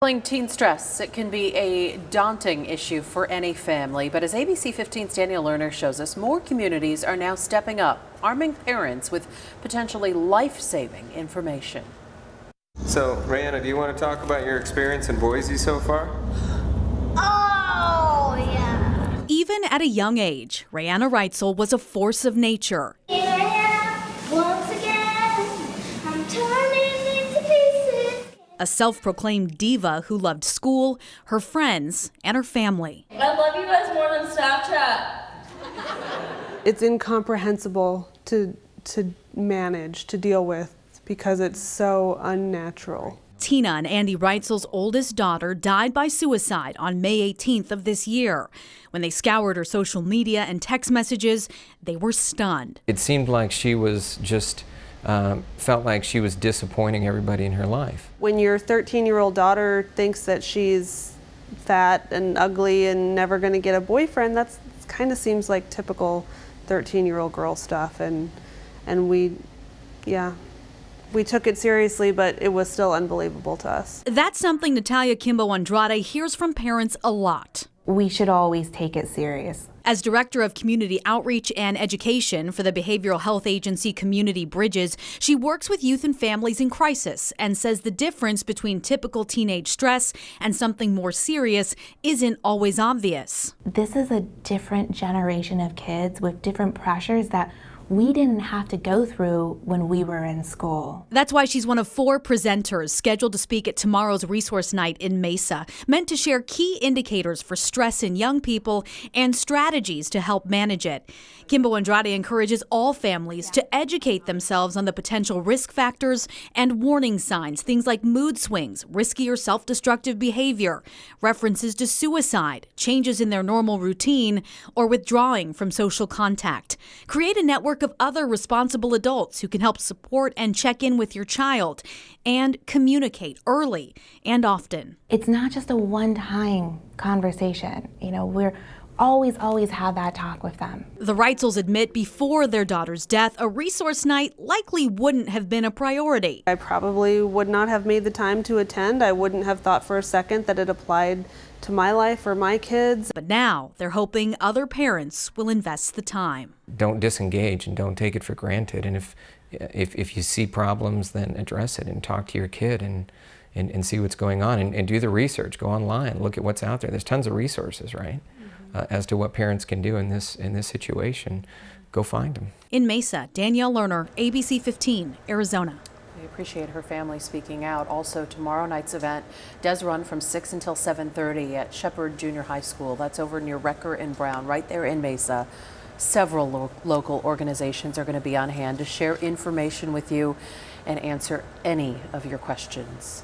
Teen stress, it can be a daunting issue for any family, but as ABC 15's Danielle Lerner shows us, more communities are now stepping up, arming parents with potentially life-saving information. So, Rayanna, do you want to talk about your experience in Boise so far? Oh, yeah. Even at a young age, Rayanna Reitzel was a force of nature. Once again, I'm turning into pieces. A self-proclaimed diva who loved school, her friends, and her family. I love you guys more than Snapchat. It's incomprehensible to manage, to deal with, because it's so unnatural. Tina and Andy Reitzel's oldest daughter died by suicide on May 18th of this year. When they scoured her social media and text messages, they were stunned. It seemed like she was just felt like she was disappointing everybody in her life. When your 13-year-old daughter thinks that she's fat and ugly and never going to get a boyfriend, that kind of seems like typical 13-year-old girl stuff. And we took it seriously, but it was still unbelievable to us. That's something Natalia Kimbo Andrade hears from parents a lot. We should always take it serious. As Director of Community Outreach and Education for the behavioral health agency Community Bridges, she works with youth and families in crisis and says the difference between typical teenage stress and something more serious isn't always obvious. This is a different generation of kids with different pressures that we didn't have to go through when we were in school. That's why she's one of 4 presenters scheduled to speak at tomorrow's Resource Night in Mesa, meant to share key indicators for stress in young people and strategies to help manage it. Kimbo Andrade encourages all families to educate themselves on the potential risk factors and warning signs, things like mood swings, risky or self-destructive behavior, references to suicide, changes in their normal routine, or withdrawing from social contact. Create a network of other responsible adults who can help support and check in with your child and communicate early and often. It's not just a one-time conversation. We're always have that talk with them. The Reitzels admit before their daughter's death, a resource night likely wouldn't have been a priority. I probably would not have made the time to attend. I wouldn't have thought for a second that it applied to my life or my kids. But now they're hoping other parents will invest the time. Don't disengage and don't take it for granted. And if you see problems, then address it and talk to your kid and see what's going on and do the research. Go online, look at what's out there. There's tons of resources, right? As to what parents can do in this situation. Go find them. In Mesa, Danielle Lerner, ABC 15, Arizona. We appreciate her family speaking out. Also, tomorrow night's event does run from 6 until 7:30 at Shepherd Junior High School. That's over near Recker and Brown, right there in Mesa. Several local organizations are going to be on hand to share information with you and answer any of your questions.